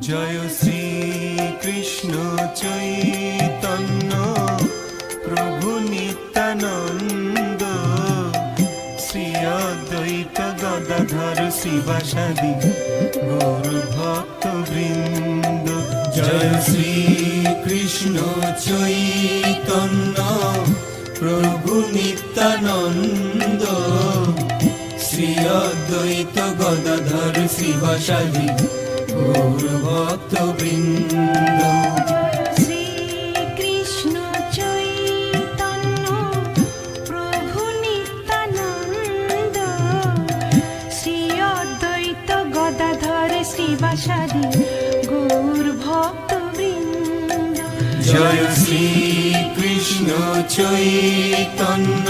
জয় শ্রী কৃষ্ণ চৈতন্য প্রভু নিত্যানন্দ, শ্রী অদ্বৈত গদাধর শিবাসাদি গৌর ভক্ত বৃন্দ। জয় শ্রী কৃষ্ণ চৈতন্য প্রভু নিত্যানন্দ, শ্রী অদ্বৈত গদাধর শিবাসাদি গৌর ভক্ত বৃন্দ। শ্রী কৃষ্ণ চৈতন্য প্রভু নিত্যানন্দ, শ্রী অদ্বৈত গদাধর শিবাসাদি গৌর ভক্ত বৃন্দ। জয় শ্রী কৃষ্ণ চৈতন্য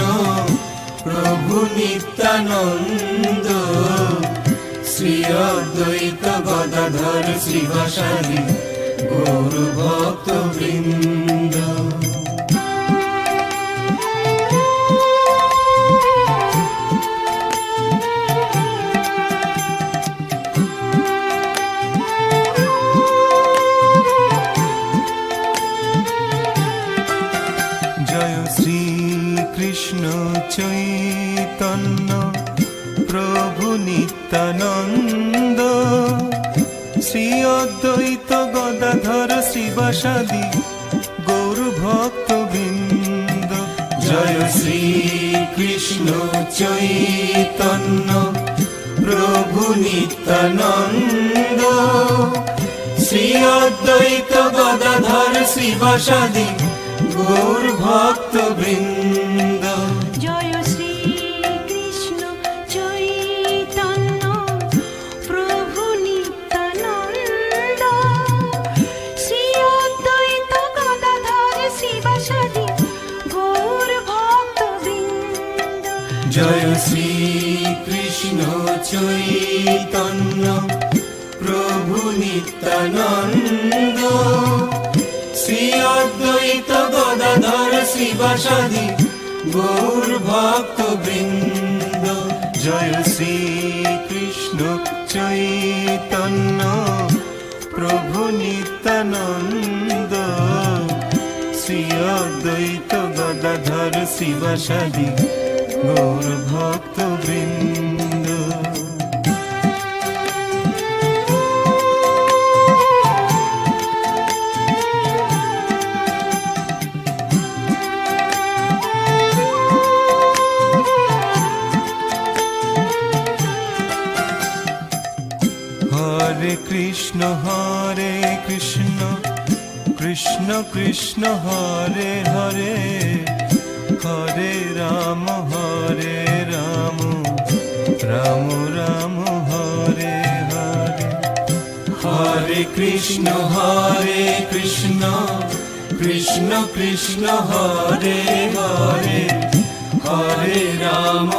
প্রভু নিত্যানন্দ, শ্রী অদ্বৈত গদাধর শিবাসাদি গৌর ভক্ত বৃন্দ। জয় শ্রী কৃষ্ণ চৈতন্য প্রভু নিত্যানন্দ, শ্রী অদ্বৈত গদাধর শিবাসাদি গৌর ভক্ত বৃন্দ। জয় শ্রী কৃষ্ণ চৈতন্য প্রভু নিত্যানন্দ, শ্রী অদ্বৈত গদাধর শিবাসাদি গৌর ভক্ত বৃন্দ। জয় শ্রী কৃষ্ণ চৈতন্য প্রভু নিত্যানন্দ, শ্রী অদ্বৈত গদাধর শিবাসাদি গৌর ভক্ত বৃন্দ। জয় শ্রী কৃষ্ণ চৈতন্য প্রভু নিত্যানন্দ, শ্রী অদ্বৈত গদাধর শিবাসাদি গৌর ভক্ত বৃন্দ। জয় শ্রী কৃষ্ণ চৈতন্য প্রভু নিত্যানন্দ, শ্রী অদ্বৈত গদাধর শিবাসাদি গৌর ভক্ত বৃন্দ। হরে কৃষ্ণ কৃষ্ণ কৃষ্ণ হরে হরে, হরে রাম রাম রাম হরে হরে। হরে কৃষ্ণ কৃষ্ণ কৃষ্ণ হরে হরে, হরে রাম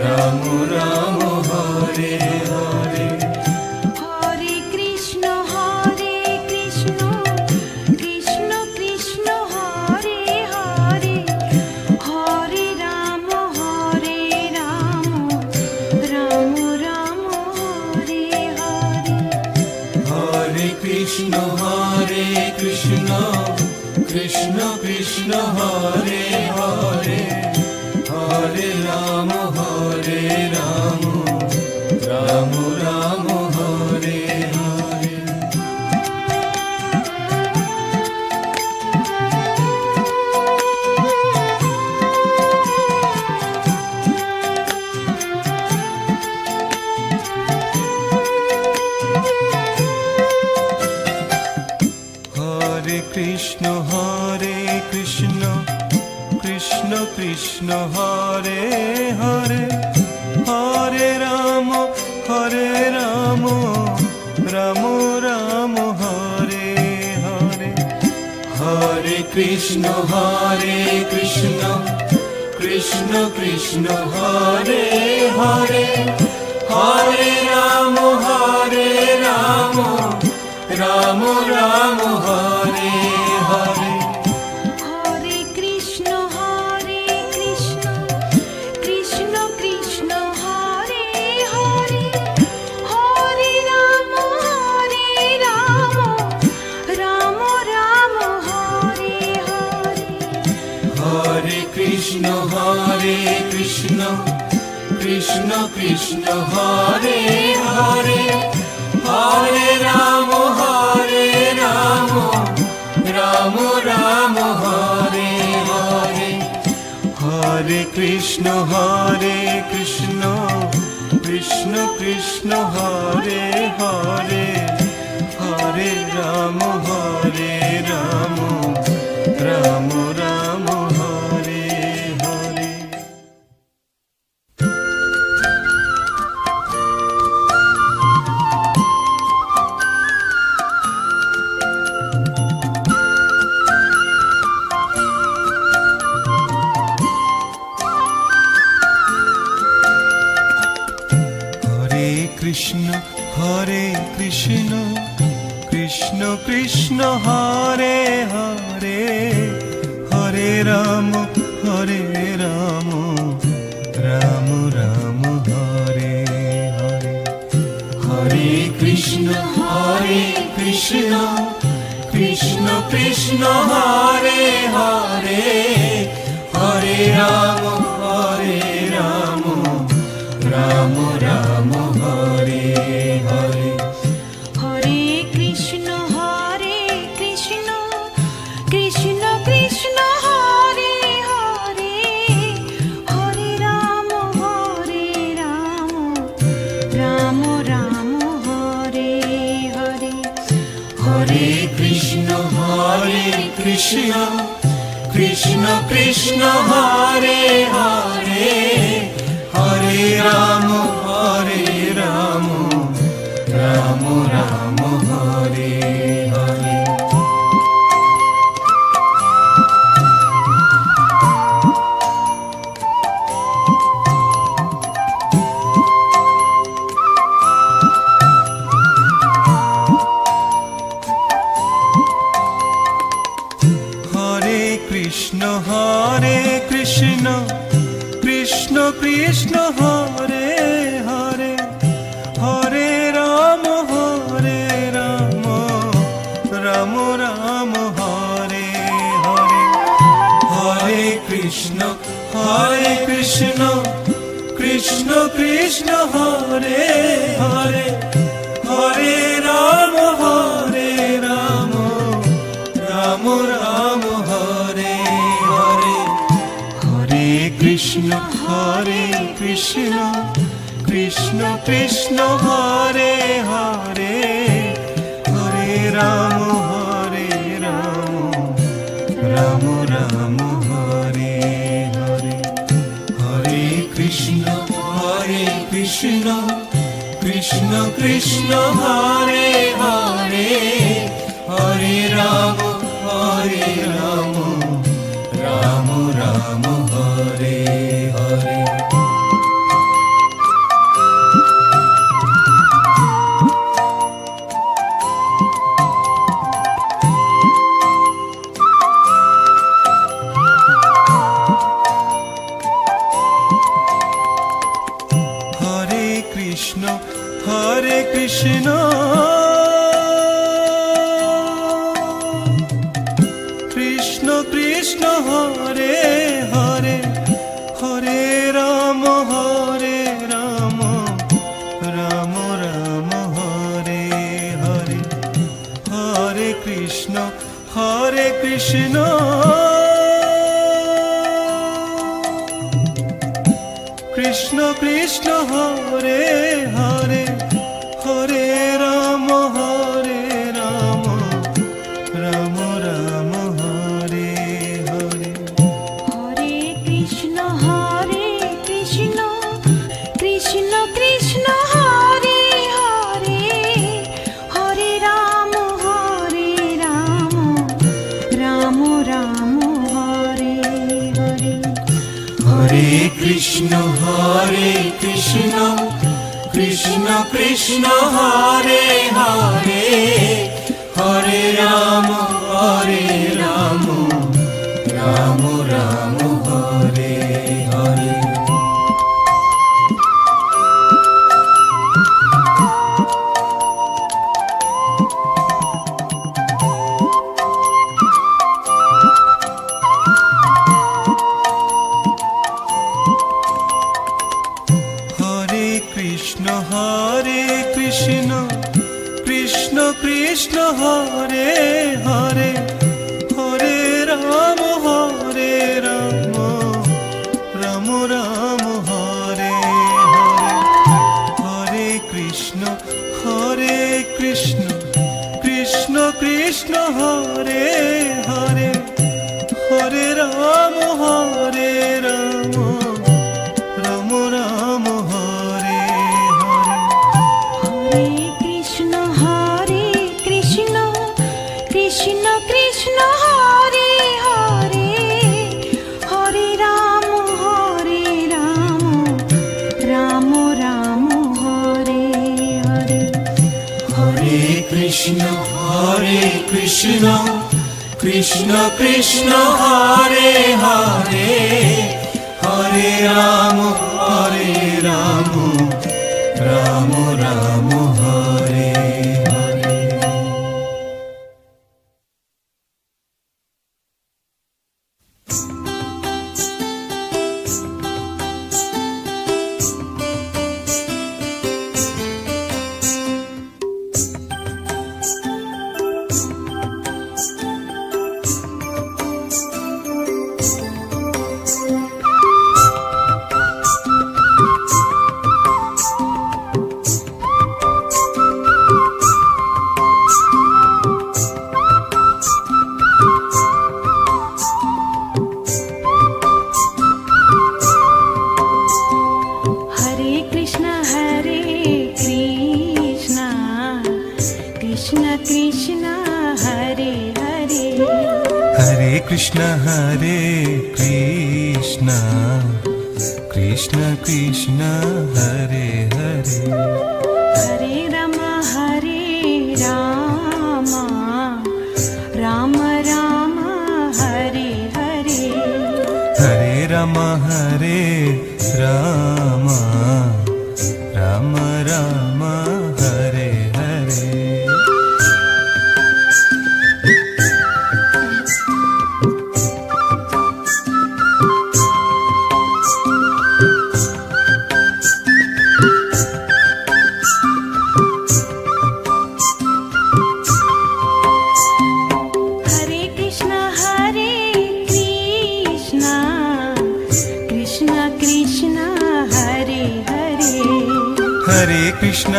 রাম রাম হরে হরে। হরে কৃষ্ণ কৃষ্ণ কৃষ্ণ হরে হরে, হরে রাম রাম রাম হরে হরে। হরে কৃষ্ণ কৃষ্ণ কৃষ্ণ হরে হরে, হরে রাম রাম রাম হরে হরে। হরে কৃষ্ণ কৃষ্ণ কৃষ্ণ হরে হরে, হরে রাম রাম রাম হরে হরে। হরে কৃষ্ণ কৃষ্ণ কৃষ্ণ হরে হরে, হরে রাম রাম রাম হরে হরে। হরে কৃষ্ণ কৃষ্ণ কৃষ্ণ হরে হরে, হরে রাম কৃষ্ণ হরে কৃষ্ণ কৃষ্ণ কৃষ্ণ হরে হরে হরে রাম রাম রাম হরে হরে হরে কৃষ্ণ কৃষ্ণ কৃষ্ণ হরে হরে হরে রাম রাম রাম রাম হরে হরে। হরে কৃষ্ণ কৃষ্ণ কৃষ্ণ হরে হরে হরে রাম রাম রাম হরে হরে হরে কৃষ্ণ কৃষ্ণ কৃষ্ণ হরে হরে হরে রাম রাম রাম হরে হরে হরে কৃষ্ণ কৃষ্ণ কৃষ্ণ হরে হরে হরে রাম রাম রাম হরে হরে হরে কৃষ্ণ কৃষ্ণ কৃষ্ণ হরে হরে হরে রাম রাম রাম হরে হরে হরে কৃষ্ণ কৃষ্ণ কৃষ্ণ হরে হরে হরে রাম রাম রাম হরে হরে হরে কৃষ্ণ কৃষ্ণ কৃষ্ণ হরে হরে হরে রাম রাম রাম হরে হরে হরে কৃষ্ণ কৃষ্ণ কৃষ্ণ হরে হরে হরে রাম রাম হরে হরে হরে কৃষ্ণ কৃষ্ণ কৃষ্ণ হরে হরে হরে রাম রাম রাম হরে হরে হরে কৃষ্ণ কৃষ্ণ কৃষ্ণ হরে হরে হরে রাম রাম রাম হরে হরে হরে কৃষ্ণ কৃষ্ণ কৃষ্ণ হরে হরে হরে রাম রাম রাম হরে হরে হরে কৃষ্ণ কৃষ্ণ কৃষ্ণ হরে হরে হরে রাম রাম হরে হরে হরে কৃষ্ণ কৃষ্ণ কৃষ্ণ হরে হরে হরে রাম রাম রাম হরে হরে কৃষ্ণ কৃষ্ণ হরে হরে হরে রাম রাম রাম হরে হরে হরে কৃষ্ণ কৃষ্ণ কৃষ্ণ হরে হরে হরে রাম রাম রাম হরে হরে। हरे कृष्ण कृष्ण कृष्ण हरे हरे हरे कृष्ण कृष्ण कृष्ण कृष्ण हरे हरे। हरे राम राम राम हरे हरे हरे राम राम राम हरे हरे। हरे कृष्ण कृष्ण कृष्ण हरे हरे हरे कृष्ण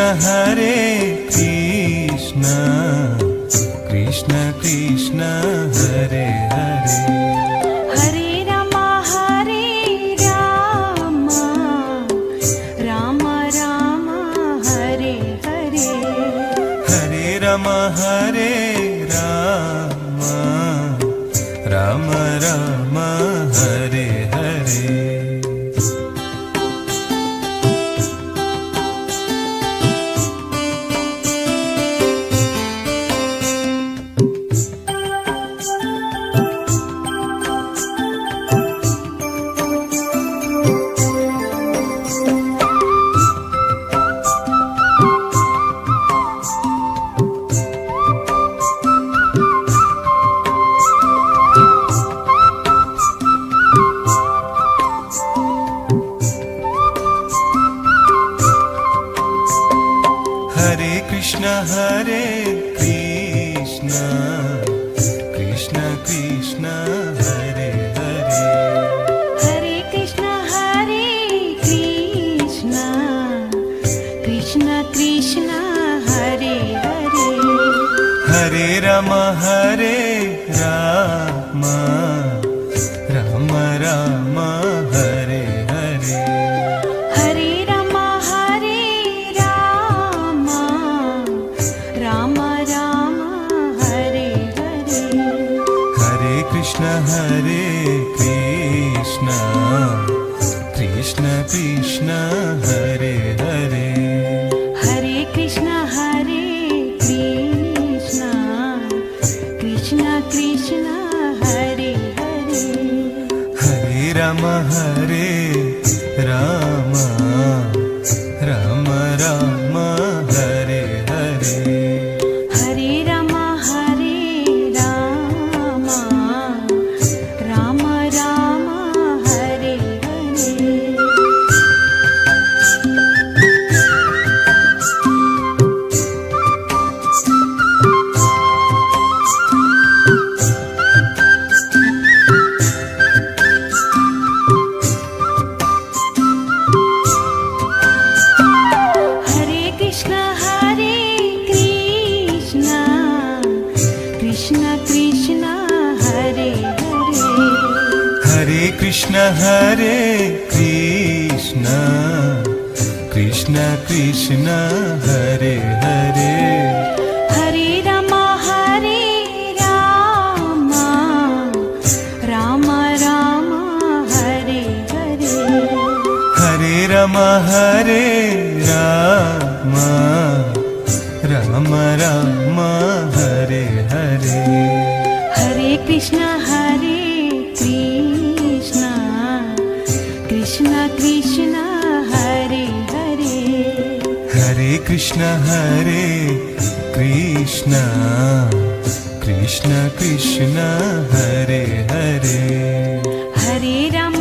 कृष्ण कृष्ण कृष्ण हरे हरे। हरे राम राम राम हरे हरे हरे राम राम राम हरे हरे। हरे कृष्ण कृष्ण कृष्ण कृष्ण हरे हरे। हरे कृष्ण कृष्ण कृष्ण हरे हरे हरे राम राम राम हरे हरे। हरे राम राम राम हरे हरे हरे कृष्ण कृष्ण कृष्ण कृष्ण हरे हरे। हरे कृष्ण कृष्ण कृष्ण हरे हरे हरे राम राम राम हरे हरे। हरे राम राम राम हरे हरे। हरे कृष्ण कृष्ण कृष्ण हरे हरे हरे कृष्ण कृष्ण कृष्ण कृष्ण हरे हरे। हरे राम कृष्ण हरे Krishna Krishna Krishna Hare Hare Hare Krishna Krishna Krishna Hare Hare Hare Ram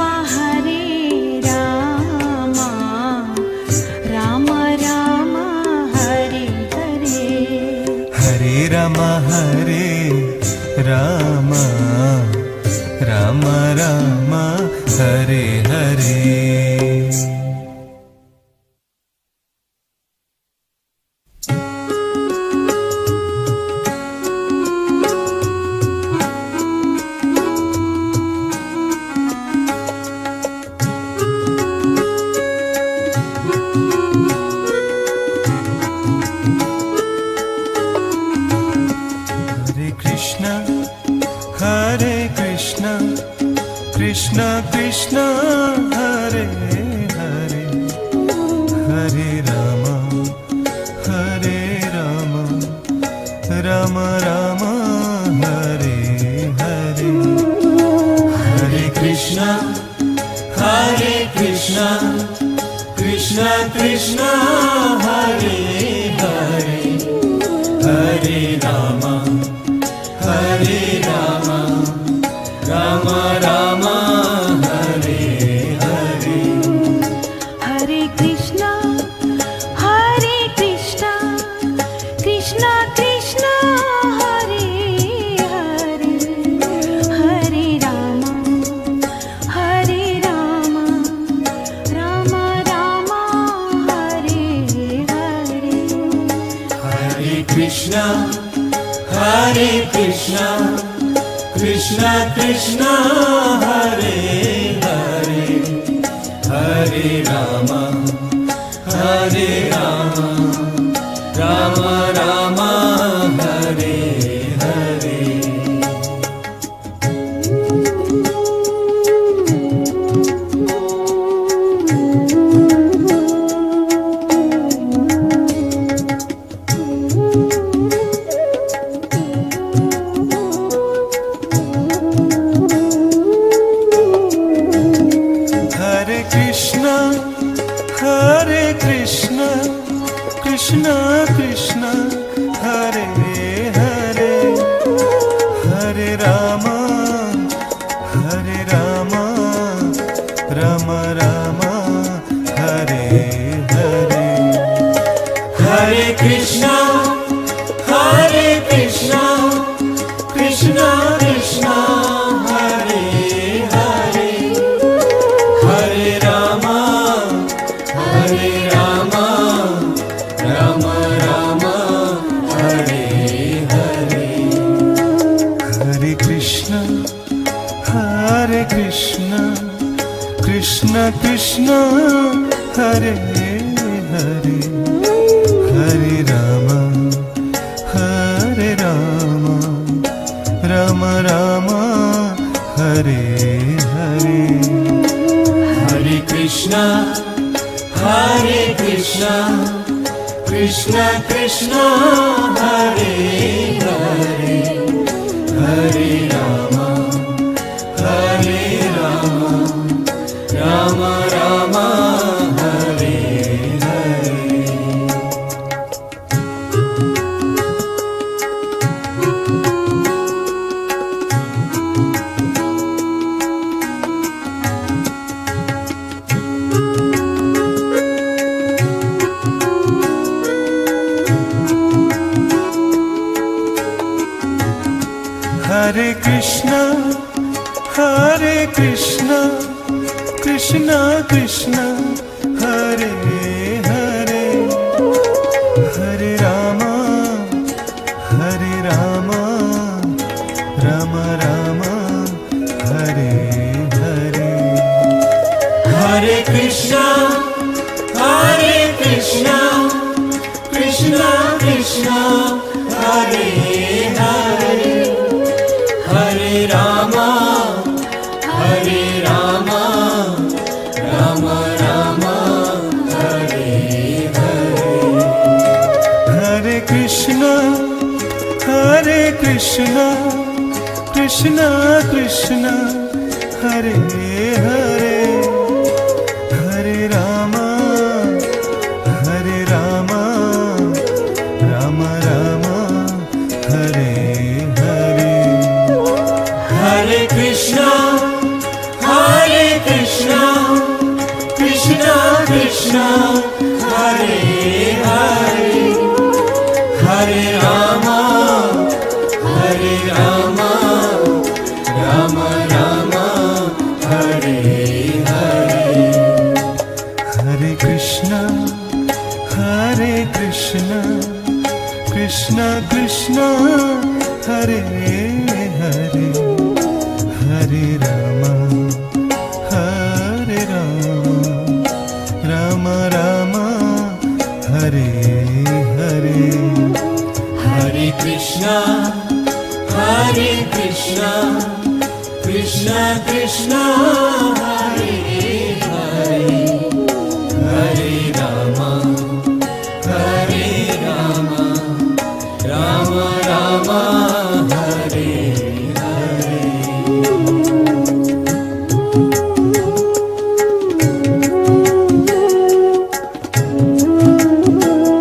Ram Ram Hare Hare Hare Ram Ram Ram Ram Hare Hare Krishna Krishna Hare Hare Hare Ram Ram Ram Hare Hare Hare Krishna Krishna Krishna Hare Hare Hare Ram Ram Ram Hare Hare Hare Krishna Krishna Krishna Hare Hare Hare Ram Ram Ram Hare Hare Hare Krishna Krishna Krishna Hare Hare Hare Ram Ram Ram Hare Hare Krishna Krishna Hare Hare Hare Ram Ram Ram Hare Hare Hare Krishna Krishna Krishna Hare Hare Hare Ram Ram Ram Hare Hare Hare Krishna Krishna Krishna Hare Hare Hare Ram Ram Ram Hare Hare Hare Krishna Krishna Krishna Hare Hare Hare Ram Ram Ram Hare Hare Hare Krishna Krishna Krishna Hare Hare Hare Ram Ram Ram Hare Hare Hare Krishna Krishna Krishna Hare Hare Hare Ram Ram Ram Hare Hare Hare Krishna Krishna Krishna Krishna Hare Hare Hare Ram Ram Ram Hare Hare Hare Krishna Krishna Krishna Hare Hare Hare Ram Ram Ram Hare Hare Hare Krishna Krishna Krishna Hare Hare Hare Ram Ram Ram Hare Hare Hare Krishna Krishna Krishna Hare Hare Hare Ram Ram Ram Hare Hare Krishna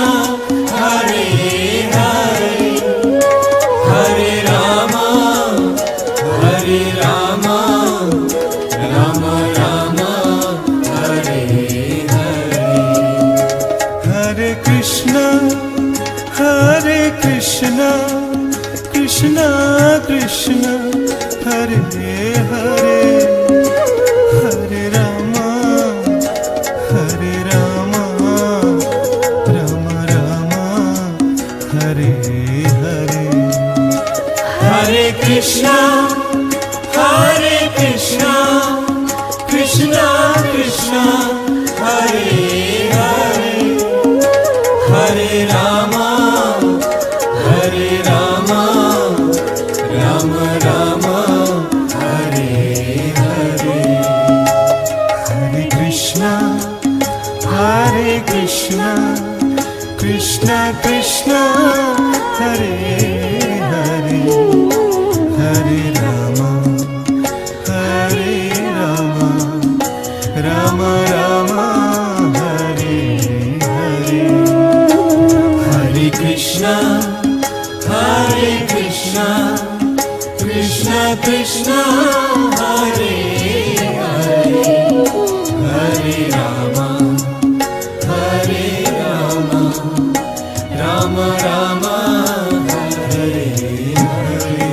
Krishna Hare Hare Hare Ram Ram Ram Hare Hare Hare Krishna Krishna Krishna Hare Hare Hare Ram Ram Ram Hare Hare Hare Krishna Krishna Krishna Hare Hare Hare Ram Ram Ram Hare Hare Hare Krishna Krishna Krishna Hare Hare Hare Ram Ram Ram Hare Hare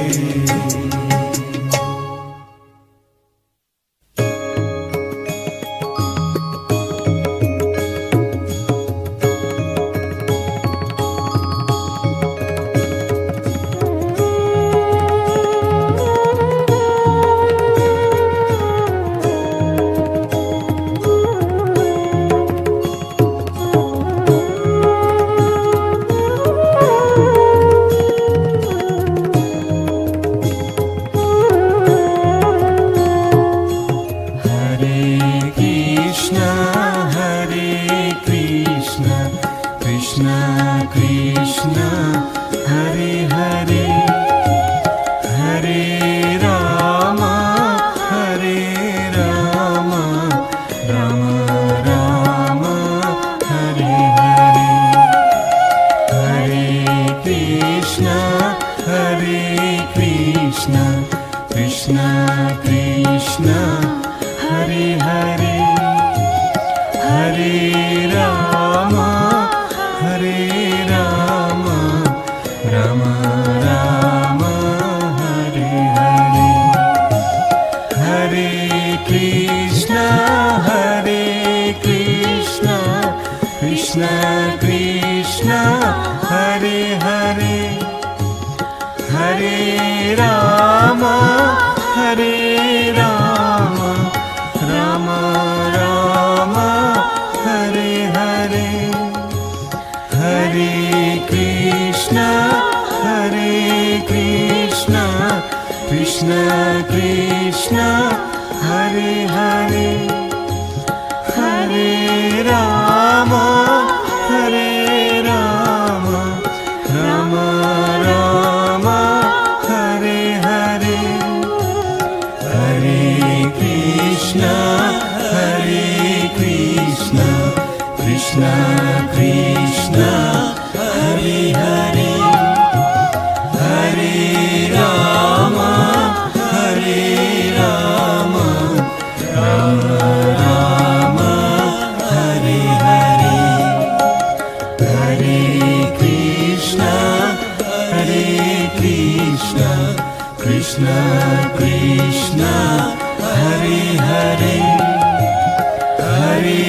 Krishna Krishna Hare Hare Hare Rama Hare Rama Rama Rama Hare Hare Hare Krishna Krishna Krishna Hare Hare Hare Rama Rama Rama Hare Hare Hare Krishna Krishna Krishna Hare Hare Hare Rama Rama Rama Hare Hare Hare Krishna Krishna Krishna Hare Hare Hare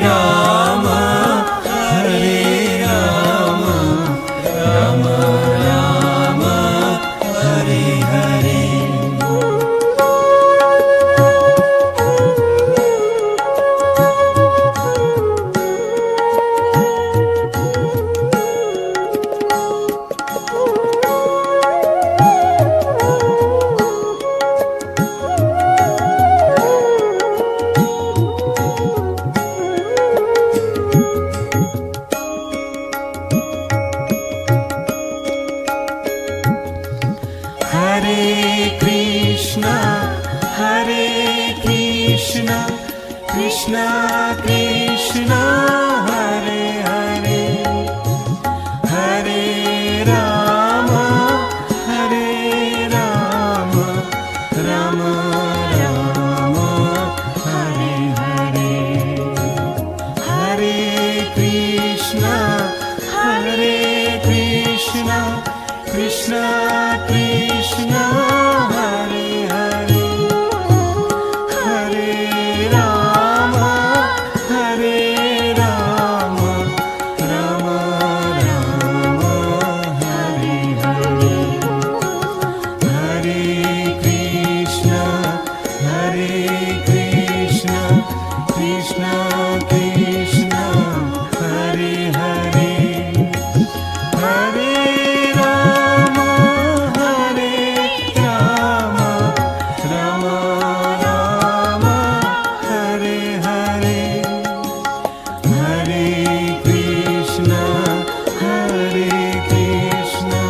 Rama Rama Rama Hare Hare Hare Krishna Krishna Krishna Hare Hare Hare Rama Rama Rama Hare Hare Hare Krishna Krishna Krishna Hare Hare Hare Rama Rama Rama Hare Hare Hare Krishna Krishna Krishna Hare Hare Hare Rama Rama Rama Hare Hare Hare Krishna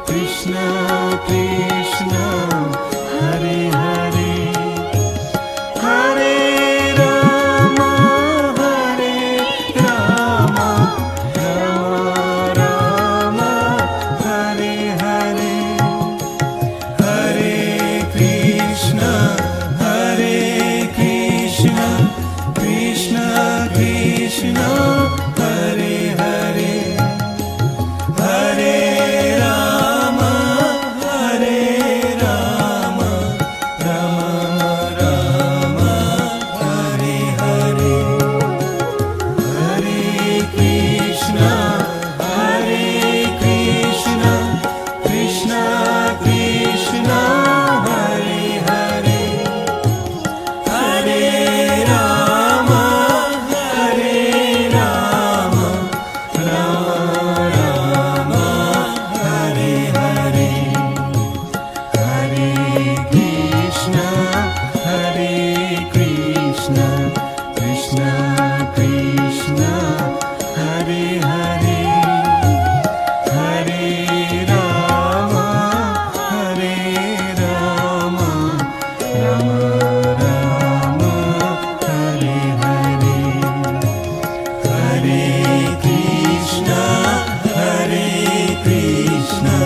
Krishna Krishna Hare Hare Hare Rama Rama Rama Hare Hare Hare Krishna Krishna Krishna Hare Hare Hare Rama Rama Rama Hare Hare Hare Krishna Krishna Krishna Hare Hare Hare Rama Rama Rama Hare Hare Hare Krishna Krishna Krishna Hare Hare Hare Rama Rama Rama Hare Hare Hare Krishna Krishna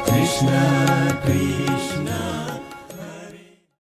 Krishna